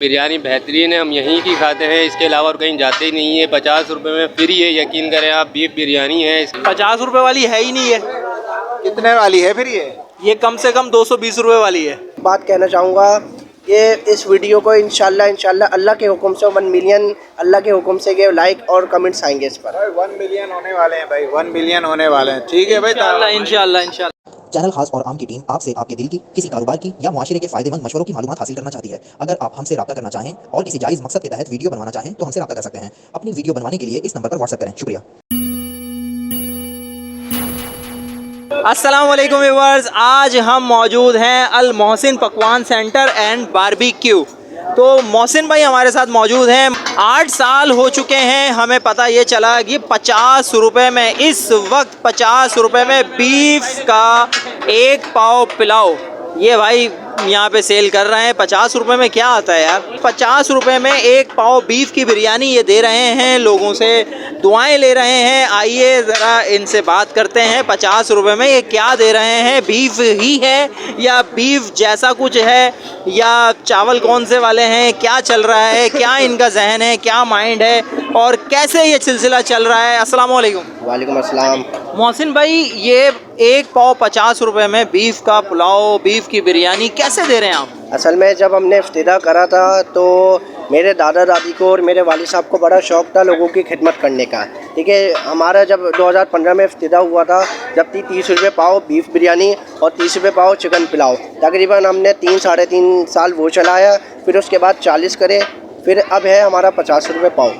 बिरयानी बेहतरीन है, हम यहीं की खाते हैं, इसके अलावा और कहीं जाते ही नहीं है। 50 रुपए में फ्री है, यकीन करें आप। बीफ बिरयानी है। 50 रुपए वाली है ही नहीं है। कितने वाली है फिर ये कम से कम 220 रुपए वाली है। बात कहना चाहूँगा कि इस वीडियो को इंशाल्लाह अल्लाह के हुक्म से 1 मिलियन अल्लाह के हुक्म से के लाइक और कमेंट्स आएंगे इस पर। 1 मिलियन होने वाले हैं भाई, 1 मिलियन होने वाले हैं। ठीक है भाई, इंशाल्लाह। चैनल खास और आम की टीम आपसे आपके दिल की किसी कारोबार की या मुआशरे के फायदेमंद मशवरों की मालूमात हासिल करना चाहती है। अगर आप हमसे रब्ता करना चाहें और किसी जायज़ मकसद के तहत वीडियो बनवाना चाहें तो हमसे रब्ता कर सकते हैं। अपनी वीडियो बनवाने के लिए इस नंबर पर व्हाट्सएप करें। शुक्रिया। अस्सलाम वालेकुम व्यूअर्स, आज हम मौजूद हैं अल मोहसिन पकवान सेंटर एंड बारबेक्यू। तो मोहसिन भाई हमारे साथ मौजूद हैं। 8 साल हो चुके हैं, हमें पता ये चला कि 50 रुपये में इस वक्त 50 रुपये में बीफ का एक पाव पिलाओ ये भाई यहाँ पे सेल कर रहे हैं। 50 रुपये में क्या आता है यार। 50 रुपये में एक पाव बीफ की बिरयानी ये दे रहे हैं, लोगों से दुआएं ले रहे हैं। आइए ज़रा इनसे बात करते हैं। 50 रुपये में ये क्या दे रहे हैं? बीफ ही है या बीफ जैसा कुछ है या चावल कौन से वाले हैं? क्या चल रहा है, क्या इनका जहन है, क्या माइंड है और कैसे ये सिलसिला चल रहा है? अस्सलाम वालेकुम। वालेकुम अस्सलाम। मोहसिन भाई, ये एक पाव 50 रुपये में बीफ का पुलाव, बीफ की बिरयानी कैसे दे रहे हैं आप? असल में जब हमने इफ्तिदा करा था तो मेरे दादा दादी को और मेरे वालिद साहब को बड़ा शौक़ था लोगों की खिदमत करने का। ठीक है, हमारा जब 2015 में इफ्तिदा हुआ था जब 30 रुपये पाव बीफ बिरयानी और 30 रुपये पाव चिकन पुलाव, तकरीबन हमने 3 साढ़े 3 साल वो चलाया। फिर उसके बाद 40 करे, फिर अब है हमारा 50 रुपये पाव।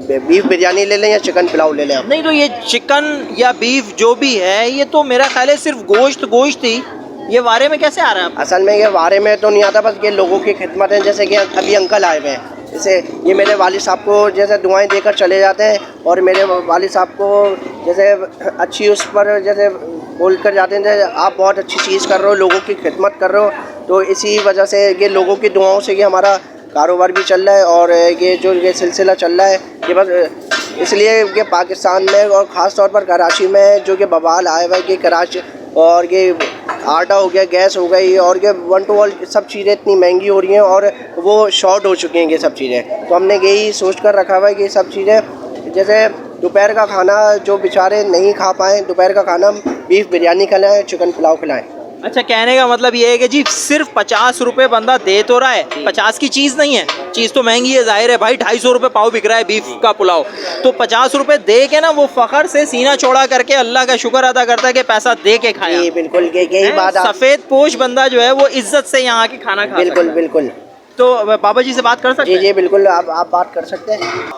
बीफ बिरयानी ले लें या चिकन पुलाव ले लें आप? नहीं तो ये चिकन या बीफ जो भी है ये तो मेरा ख्याल है सिर्फ गोश्त ही, ये वारे में कैसे आ रहा है? असल में ये वारे में तो नहीं आता, बस ये लोगों की खिदमत है। जैसे कि अभी अंकल आए हुए हैं, जैसे ये मेरे वालिद साहब को जैसे दुआएं देकर चले जाते हैं और मेरे वालिद साहब को जैसे अच्छी उस पर जैसे बोल कर जाते हैं जैसे आप बहुत अच्छी चीज़ कर रहे हो, लोगों की खिदमत कर रहे हो। तो इसी वजह से ये लोगों की दुआओं से ये हमारा कारोबार भी चल रहा है और ये जो ये सिलसिला चल रहा है ये बस इसलिए कि पाकिस्तान में और ख़ास तौर पर कराची में जो कि बवाल आया हुआ है कि कराची और ये आटा हो गया, गैस हो गई और ये 1 to 1 सब चीज़ें इतनी महंगी हो रही हैं और वो शॉर्ट हो चुकी हैं ये सब चीज़ें। तो हमने यही सोच कर रखा हुआ है कि ये सब चीज़ें जैसे दोपहर का खाना जो बेचारे नहीं खा पाएँ, दोपहर का खाना बीफ बिरयानी खिलाएँ, चिकन पुलाव खिलाएँ। अच्छा, कहने का मतलब ये है कि जी सिर्फ 50 रुपये बंदा दे तो रहा है, 50 की चीज़ नहीं है, चीज़ तो महंगी है जाहिर है भाई। 250 रुपये पाव बिक रहा है बीफ का पुलाव, तो 50 रुपये दे के ना वो फ़ख्र से सीना चौड़ा करके अल्लाह का शुक्र अदा करता है कि पैसा दे के खाया। जी बिल्कुल, यही बात। सफ़ेद पोश बंदा जो है वो इज्जत से यहाँ के खाना खा बिल्कुल बिल्कुल। तो बाबा जी से बात कर सकते हैं? जी बिल्कुल, आप बात कर सकते हैं।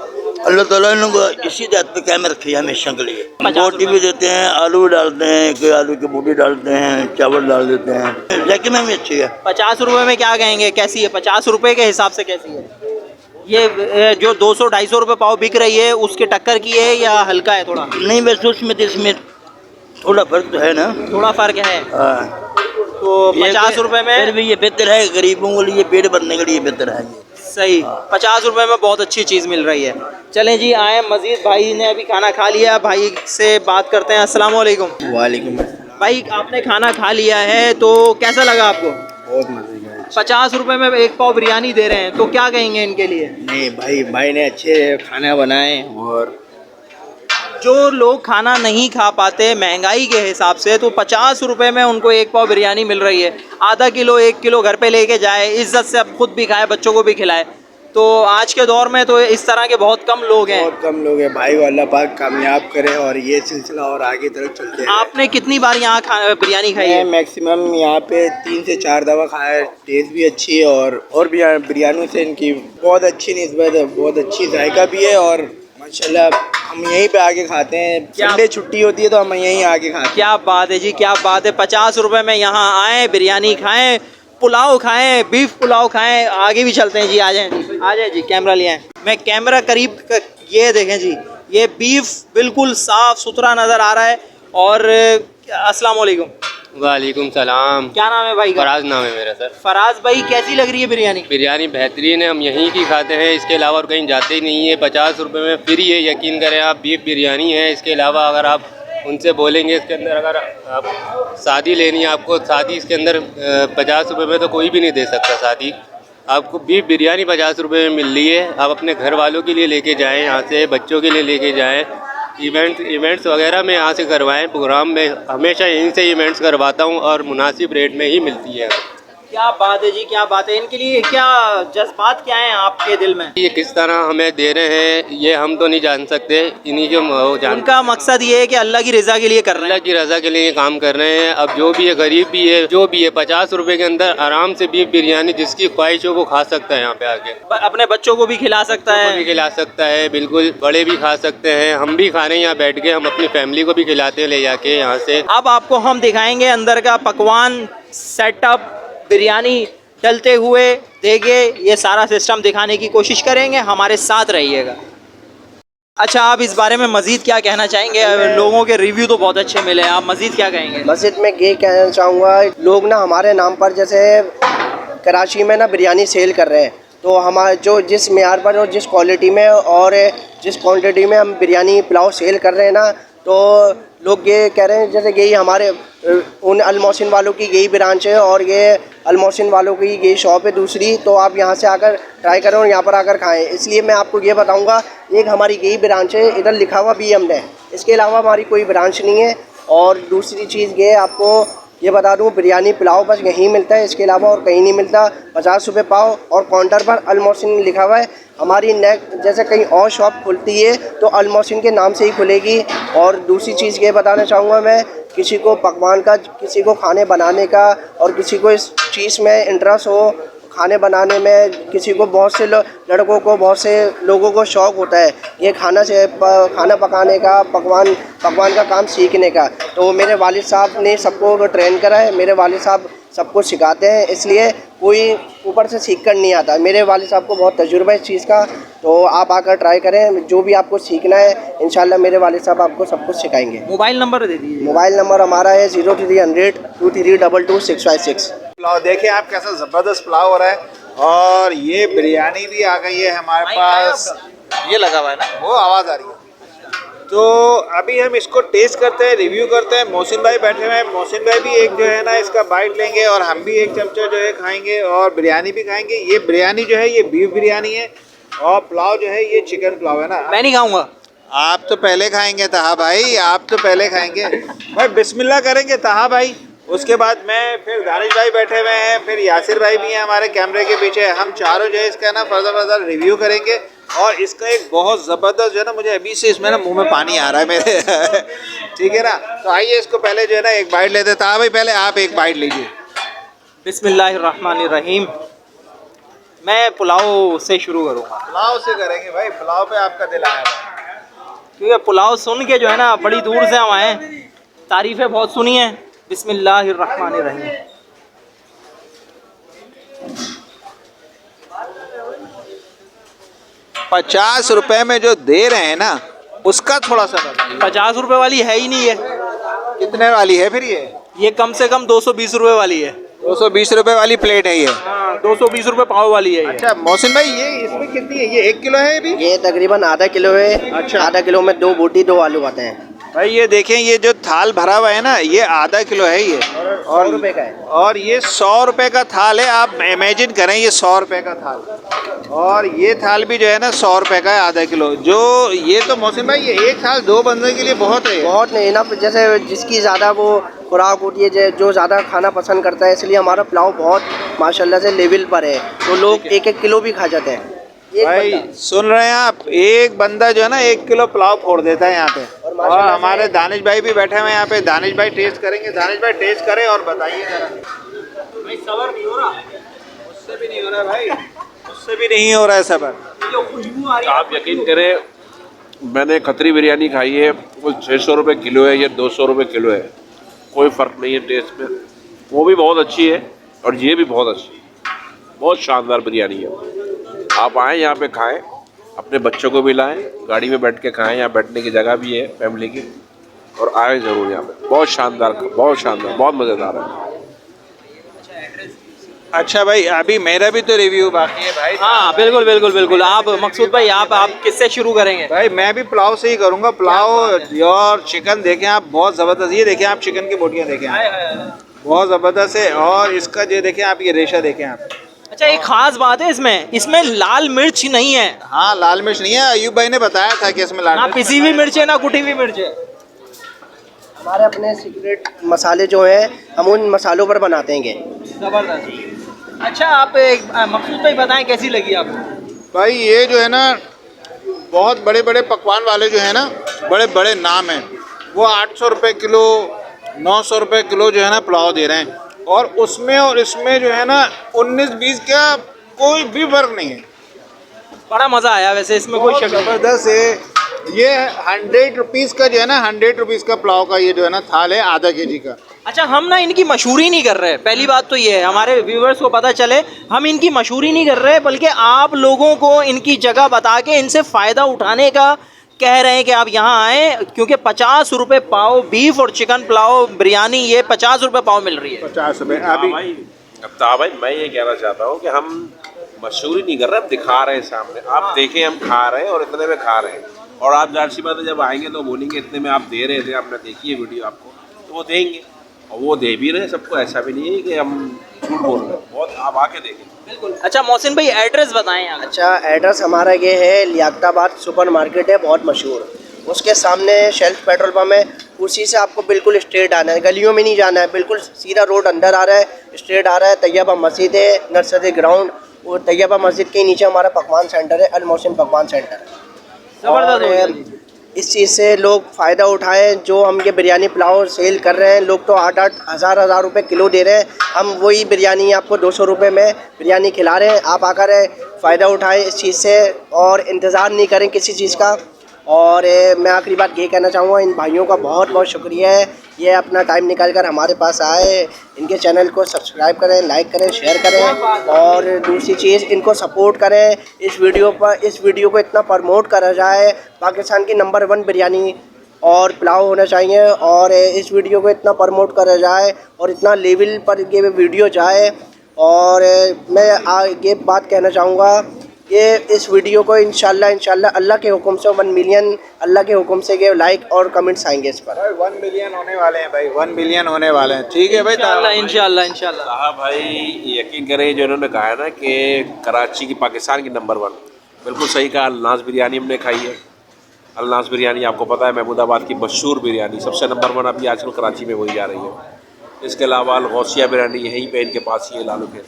अल्लाह ताला इनको इसी जात पे कायम रखे हमेशा के लिए। रोटी भी देते हैं, आलू भी डालते हैं, कोई आलू की बोटी डालते हैं, चावल डाल देते हैं, लेकिन में भी अच्छी है। 50 रुपये में क्या कहेंगे, कैसी है? 50 रुपये के हिसाब से कैसी है ये? जो 200-250 रुपये पाव बिक रही है उसके टक्कर की है या हल्का है थोड़ा? नहीं, वैसे उसमें तो इसमें थोड़ा फर्क तो है ना, थोड़ा फ़र्क है। तो 50 रुपये में फिर भी ये बेहतर है, गरीबों के लिए पेट भरने के लिए बेहतर है ये। सही, 50 रुपये में बहुत अच्छी चीज़ मिल रही है। चलें जी, आए मजीद भाई ने अभी खाना खा लिया, भाई से बात करते हैं। अस्सलाम वालेकुम। वालेकुम। भाई आपने खाना खा लिया है तो कैसा लगा आपको? बहुत मजे का। 50 रुपये में एक पाव बिरयानी दे रहे हैं तो क्या कहेंगे इनके लिए? नहीं भाई ने अच्छे खाना बनाए और जो लोग खाना नहीं खा पाते महंगाई के हिसाब से तो 50 रुपये में उनको एक पाव बिरयानी मिल रही है। आधा किलो 1 किलो घर पे लेके जाए, इज्जत से अब खुद भी खाए, बच्चों को भी खिलाए। तो आज के दौर में तो इस तरह के बहुत कम लोग हैं। बहुत कम लोग हैं भाई, अल्लाह पाक कामयाब करे और ये सिलसिला और आगे तरफ चलते हैं। आपने कितनी बार यहाँ बिरयानी खाई है? मैक्सिमम यहाँ पे 3 से 4 दफ़ा खाया है। टेस्ट भी अच्छी है और भी बिरयानी से इनकी बहुत अच्छी निस्बत है, बहुत अच्छी जायका भी है और माशाल्लाह हम यहीं पे आके खाते हैं। संडे छुट्टी होती है तो हम यहीं आके खाते हैं। क्या बात है जी, क्या बात है। 50 रुपये में यहाँ आएँ, बिरयानी खाएँ, पुलाव खाएँ, बीफ पुलाव खाएँ। आगे भी चलते हैं जी, आ जाए जी, कैमरा ले आएँ। मैं कैमरा करीब ये देखें जी, ये बीफ बिल्कुल साफ़ सुथरा नज़र आ रहा है। और अस्सलाम वालेकुम। वालेकुम सलाम। क्या नाम है भाई का? फराज नाम है मेरा सर। फराज भाई, कैसी लग रही है बिरयानी? बिरयानी बेहतरीन है, हम यहीं की खाते हैं, इसके अलावा और कहीं जाते ही नहीं है। 50 रुपए में फ्री है, यकीन करें आप। बीफ बिरयानी है, इसके अलावा अगर आप उनसे बोलेंगे इसके अंदर अगर आप शादी लेनी है आपको, शादी इसके अंदर 50 रुपये में तो कोई भी नहीं दे सकता शादी। आपको बीफ बिरयानी 50 रुपये में मिल रही है। आप अपने घर वालों के लिए लेके जाएं, यहाँ से बच्चों के लिए लेके जाएं। इवेंट्स वगैरह में यहाँ से करवाएं। प्रोग्राम में हमेशा यहीं से इवेंट्स करवाता हूँ और मुनासिब रेट में ही मिलती है। क्या बात है जी, क्या बात है। इनके लिए क्या जज्बात क्या हैं आपके दिल में? ये किस तरह हमें दे रहे हैं ये हम तो नहीं जान सकते, इन्हीं के उनका मकसद ये है कि अल्लाह की रज़ा के लिए कर रहे हैं। अल्लाह की रज़ा के लिए ये काम कर रहे हैं। अब जो भी है, गरीब भी है, जो भी है, 50 रुपए के अंदर आराम से बीफ बिरयानी जिसकी ख्वाहिश हो वो खा सकता है। यहाँ पे आके अपने बच्चों को भी खिला सकता है, भी खिला सकता है, बिल्कुल बड़े भी खा सकते हैं। हम भी खा रहे हैं यहाँ बैठ के, हम अपनी फैमिली को भी खिलाते हैं ले जाके यहाँ से। अब आपको हम दिखाएंगे अंदर का पकवान सेटअप, बिरयानी डलते हुए देगे, ये सारा सिस्टम दिखाने की कोशिश करेंगे। हमारे साथ रहिएगा। अच्छा, आप इस बारे में मज़ीद क्या कहना चाहेंगे? लोगों के रिव्यू तो बहुत अच्छे मिले, आप मज़ीद क्या कहेंगे? मस्जिद में ये कहना चाहूँगा, लोग ना हमारे नाम पर जैसे कराची में ना बिरयानी सेल कर रहे हैं, तो हमारे जो जिस मेयार पर और जिस क्वालिटी में और जिस क्वांटिटी में हम बिरयानी पुलाव सेल कर रहे हैं ना, तो लोग ये कह रहे हैं जैसे यही हमारे उन अल मोहसिन वालों की यही ब्रांच है और ये अल मोहसिन वालों की यही शॉप है दूसरी, तो आप यहाँ से आकर ट्राई करें और यहाँ पर आकर खाएं। इसलिए मैं आपको ये बताऊँगा, एक हमारी यही ब्रांच है, इधर लिखा हुआ भी हमने, इसके अलावा हमारी कोई ब्रांच नहीं है। और दूसरी चीज़ ये आपको ये बता दूँ, बिरयानी पुलाव बस यहीं मिलता है, इसके अलावा और कहीं नहीं मिलता। 50 रुपये पाव और काउंटर पर अल मोहसिन लिखा हुआ है। हमारी जैसे कहीं और शॉप खुलती है तो अल मोहसिन के नाम से ही खुलेगी। और दूसरी चीज़ ये बताना चाहूँगा मैं, किसी को पकवान का, किसी को खाने बनाने का और किसी को इस चीज़ में इंटरेस्ट हो खाने बनाने में, किसी को बहुत से लड़कों को, बहुत से लोगों को शौक़ होता है ये खाना पकाने का, पकवान का काम सीखने का, तो मेरे वालिद साहब ने सबको ट्रेन करा है। मेरे वालिद साहब सबको सिखाते हैं, इसलिए कोई ऊपर से सीख कर नहीं आता। मेरे वालिद साहब को बहुत तजुर्बा है इस चीज़ का, तो आप आकर ट्राई करें। जो भी आपको सीखना है इंशाल्लाह मेरे वालिद साहब आपको सब कुछ सिखाएंगे। मोबाइल नंबर दे दीजिए। मोबाइल नंबर हमारा है 0300 2322 656। पुलाव देखिए आप कैसा ज़बरदस्त पुलाव हो रहा है, और ये बिरयानी भी आ गई है हमारे पास। ये लगा हुआ है ना, वो आवाज़ आ रही है। तो अभी हम इसको टेस्ट करते हैं, रिव्यू करते हैं। मोहसिन भाई बैठे हुए हैं, मोहसिन भाई भी एक जो है ना इसका बाइट लेंगे और हम भी एक चमचा जो है खाएंगे और बिरयानी भी खाएंगे। ये बिरयानी जो है ये बीफ बिरयानी है और पुलाव जो है ये चिकन पुलाव है ना। मैं नहीं खाऊंगा। आप तो पहले खाएंगे तहा भाई, आप तो पहले खाएंगे भाई। बिस्मिल्लाह करेंगे तहा भाई, उसके बाद मैं, फिर दानिश भाई बैठे हुए हैं, फिर यासिर भाई भी हैं हमारे कैमरे के पीछे। हम चारों जो है इसका ना फर्दर रिव्यू करेंगे। और इसका एक बहुत ज़बरदस्त जो है ना, मुझे अभी से इसमें ना मुंह में पानी आ रहा है मेरे ठीक है ना। तो आइए इसको पहले जो है ना एक बाइट लेते हैं। ता भाई पहले आप एक बाइट लीजिए। बिस्मिल्लाहिर्रहमानिर्रहीम। मैं पुलाव से शुरू करूँगा। पुलाव से करेंगे भाई, पुलाव पे आपका दिल आया है, क्योंकि पुलाव सुन के जो है ना बड़ी दूर से हम आए, तारीफ़ें बहुत सुनी हैं। बिस्मिल्लाहिर्रहमानिर्रहीम। ₹50 में जो दे रहे हैं ना उसका थोड़ा सा बताइए। 50 रुपये वाली है ही नहीं है। कितने वाली है फिर ये कम से कम 220 रुपये वाली है। 220 रुपए वाली प्लेट है ये। हाँ, 220 रुपये पाव वाली है। अच्छा मोहसिन भाई, ये इसमें कितनी है? ये 1 किलो है अभी? ये तकरीबन आधा किलो है। अच्छा। आधा किलो में 2 बोटी 2 आलू आते हैं भाई। ये देखें, ये जो थाल भरा हुआ है ना ये आधा किलो है ये, और 100 रुपये का है। और ये 100 रुपए का थाल है। आप इमेजिन करें ये 100 रुपए का थाल, और ये थाल भी जो है ना 100 रुपए का है आधा किलो। जो ये तो मोहसिन भाई ये एक थाल 2 बंदे के लिए बहुत है। बहुत नहीं ना, जैसे जिसकी ज़्यादा वो खुराक होती है, जो ज़्यादा खाना पसंद करता है, इसलिए हमारा पुलाव बहुत माशाल्लाह से लेवल पर है, तो लोग 1-1 किलो भी खा जाते हैं। भाई सुन रहे हैं आप, एक बंदा जो है ना 1 किलो पुलाव फोड़ देता है यहाँ पे। और हमारे दानिश भाई भी बैठे हुए हैं यहाँ पे। दानिश भाई टेस्ट करेंगे। दानिश भाई टेस्ट करें और बताइए जरा। भाई सबर नहीं हो रहा, उससे भी नहीं हो रहा भाई, उससे भी नहीं हो रहा है सबर। जो खुशबू आ रही है। आप यकीन करें, मैंने खतरी बिरयानी खाई है, वो 600 रुपये किलो है या 200 रुपये किलो है, कोई फ़र्क नहीं है टेस्ट में। वो भी बहुत अच्छी है और ये भी बहुत अच्छी है, बहुत शानदार बिरयानी है। आप आएँ यहाँ पे खाएं, अपने बच्चों को भी लाएं, गाड़ी में बैठ के खाएं, यहाँ बैठने की जगह भी है फैमिली की, और आए ज़रूर यहाँ पे। बहुत शानदार, बहुत मज़ेदार है। अच्छा भाई, अभी मेरा भी तो रिव्यू बाकी है भाई। हाँ बिल्कुल। आप मकसूद भाई, आप किससे शुरू करेंगे? भाई मैं भी पुलाव से ही करूँगा। पुलाव और चिकन देखें आप, बहुत ज़बरदस्त। ये देखें आप, चिकन की बोटियाँ देखें आप, बहुत ज़बरदस्त है। और इसका जो देखें आप, ये रेशा देखें आप, अच्छा, एक खास बात है इसमें, इसमें लाल मिर्च नहीं है। हाँ, लाल मिर्च नहीं है। अयूब भाई ने बताया था कि इसमें लाल ना मिर्च पिसी हुई मिर्च है ना कुटी हुई मिर्च है। हमारे अपने सीक्रेट मसाले जो हैं हम उन मसालों पर बनाते हैं ये। जबरदस्त। अच्छा, आप एक मकसूद भाई बताएं कैसी लगी आपको? भाई ये जो है ना, बहुत बड़े बड़े पकवान वाले जो है ना, बड़े बड़े नाम हैं, वो 800 रुपये किलो, 900 रुपये किलो जो है ना पुलाव दे रहे हैं, और उसमें और इसमें जो है ना 19-20 का कोई भी फर्क नहीं है। बड़ा मज़ा आया वैसे इसमें, कोई शक नहीं। ज़बरदस्त है। ये 100 रुपीज़ का जो है ना, 100 रुपीज़ का पुलाव का ये जो है ना थाल है, आधा केजी का। अच्छा, हम ना इनकी मशहूरी नहीं कर रहे, पहली बात तो ये है, हमारे व्यूवर्स को पता चले, हम इनकी मशहूरी नहीं कर रहे, बल्कि आप लोगों को इनकी जगह बता के इनसे फ़ायदा उठाने का कह रहे हैं कि आप यहाँ आएँ, क्योंकि 50 रुपये पाव बीफ और चिकन पुलाव बिरयानी ये 50 रुपये पाव मिल रही है। 50 रुपये अभी। भाई मैं ये कहना चाहता हूँ कि हम मशहूरी नहीं कर रहे, हम दिखा रहे हैं सामने, आप देखें हम खा रहे हैं और इतने में खा रहे हैं। और आप जाहिर सी बात है जब आएंगे तो बोलेंगे इतने में आप दे रहे थे, आपने देखी है वीडियो आपको, तो वो देंगे, और वो दे भी रहे हैं सबको। ऐसा भी नहीं है कि हम झूठ बोल रहे हैं, बहुत आप आके देखें। बिल्कुल। अच्छा मोहसिन भाई, एड्रेस बताएं आप। अच्छा, एड्रेस हमारा ये है, लियाकताबाद सुपर मार्केट है बहुत मशहूर, उसके सामने शेल्फ पेट्रोल पंप है, उसी से आपको बिल्कुल स्ट्रेट आना है, गलियों में नहीं जाना है, बिल्कुल सीधा रोड अंदर आ रहा है, स्ट्रेट आ रहा है। तैयबा मस्जिद है, नर्सरी ग्राउंड, और तैयबा मस्जिद के नीचे हमारा पकवान सेंटर है, अल मोहसिन पकवान सेंटर। ज़बरदस्त। इस चीज़ से लोग फ़ायदा उठाएं, जो हम ये बिरयानी पुलाव सेल कर रहे हैं, लोग तो 8-8 हज़ार रुपए किलो दे रहे हैं, हम वही बिरयानी आपको 200 रुपये में बिरयानी खिला रहे हैं। आप आकर फ़ायदा उठाएं इस चीज़ से, और इंतज़ार नहीं करें किसी चीज़ का। और मैं आखिरी बात ये कहना चाहूँगा, इन भाइयों का बहुत बहुत शुक्रिया है, ये अपना टाइम निकाल कर हमारे पास आए। इनके चैनल को सब्सक्राइब करें, लाइक करें, शेयर करें, और दूसरी चीज़ इनको सपोर्ट करें। इस वीडियो को इतना प्रमोट करा जाए, पाकिस्तान की नंबर 1 बिरयानी और पुलाव होना चाहिए, और इस वीडियो को इतना प्रमोट करा जाए और इतना लेवल पर ये वीडियो जाए। और मैं ये बात कहना चाहूँगा, ये इस वीडियो को इंशाल्लाह अल्लाह के हुक्म से 1 मिलियन अल्लाह के हुक्म से ये लाइक और कमेंट्स आएंगे इस पर। 1 मिलियन होने वाले हैं भाई, 1 मिलियन होने वाले हैं। ठीक है भाई, इंशाल्लाह। हाँ भाई, यकीन करें जो इन्होंने कहा है ना कि कराची की, पाकिस्तान की नंबर 1, बिल्कुल सही कहा। अलनाज बिरयानी हमने खाई है। अलनाज बिरयानी आपको पता है महमूदाबाद की मशहूर बिरयानी, सबसे नंबर 1 अभी आजकल कराची में वही जा रही है। इसके अलावा गौसिया बिरयानी यहीं पे इनके पास ही है, लालू के,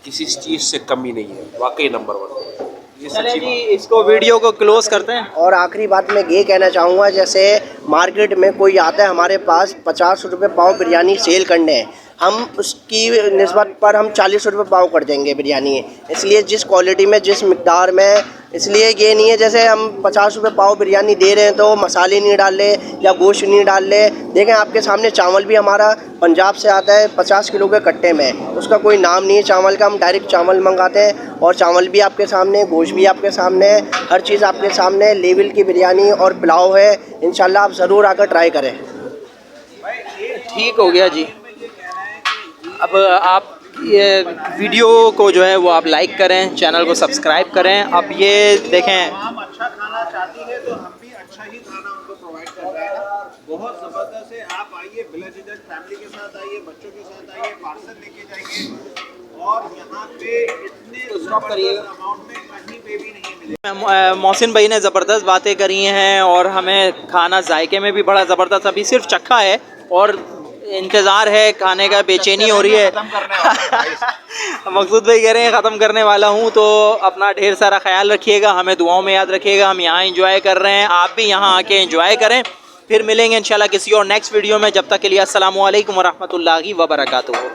किसी चीज़ से कमी नहीं है, वाकई नंबर 1। ये सच्ची जी, इसको वीडियो को क्लोज करते हैं। और आखिरी बात मैं ये कहना चाहूँगा, जैसे मार्केट में कोई आता है हमारे पास 50 रुपये पाव बिरयानी सेल करने, हम उसकी निस्बत पर हम 40 रुपये पाव कर देंगे बिरयानी। इसलिए जिस क्वालिटी में, जिस मिक़दार में, इसलिए ये नहीं है जैसे हम 50 रुपये पाव बिरयानी दे रहे हैं तो मसाले नहीं डाल ले या गोश्त नहीं डाल ले। देखें आपके सामने चावल भी हमारा पंजाब से आता है 50 किलो के कट्टे में, उसका कोई नाम नहीं है चावल का, हम डायरेक्ट चावल मंगाते हैं, और चावल भी आपके सामने, गोश्त भी आपके सामने, हर चीज़ आपके सामने, लेवल की बिरयानी और पुलाव है। इंशाल्लाह आप ज़रूर आकर ट्राई करें। ठीक हो गया जी। अब आप ये वीडियो को जो है वो आप लाइक करें, चैनल को सब्सक्राइब करें। अब ये देखें, हम अच्छा खाना चाहती है तो हम भी अच्छा ही खाना उनको प्रोवाइड कर रहे हैं। बहुत ज़बरदस्त है। आप आइए, बिला झिझक फैमिली के साथ आइए, बच्चों के साथ आइए, पार्सल लेके जाइए, और यहाँ पे इतने अमाउंट में कहीं पे भी नहीं मिले। मोहसिन भाई ने ज़बरदस्त बातें करी हैं, और हमें खाना जायके में भी बड़ा ज़बरदस्त, अभी सिर्फ चखा है और इंतज़ार है खाने का, बेचैनी हो रही है। मकसूद भाई कह रहे हैं ख़त्म करने वाला हूँ, तो अपना ढेर सारा ख्याल रखिएगा, हमें दुआओं में याद रखिएगा। हम यहाँ एंजॉय कर रहे हैं, आप भी यहाँ आके एंजॉय करें। फिर मिलेंगे इंशाल्लाह किसी और नेक्स्ट वीडियो में। जब तक के लिए अस्सलामु अलैकुम व रहमतुल्लाहि व बरकातुहू।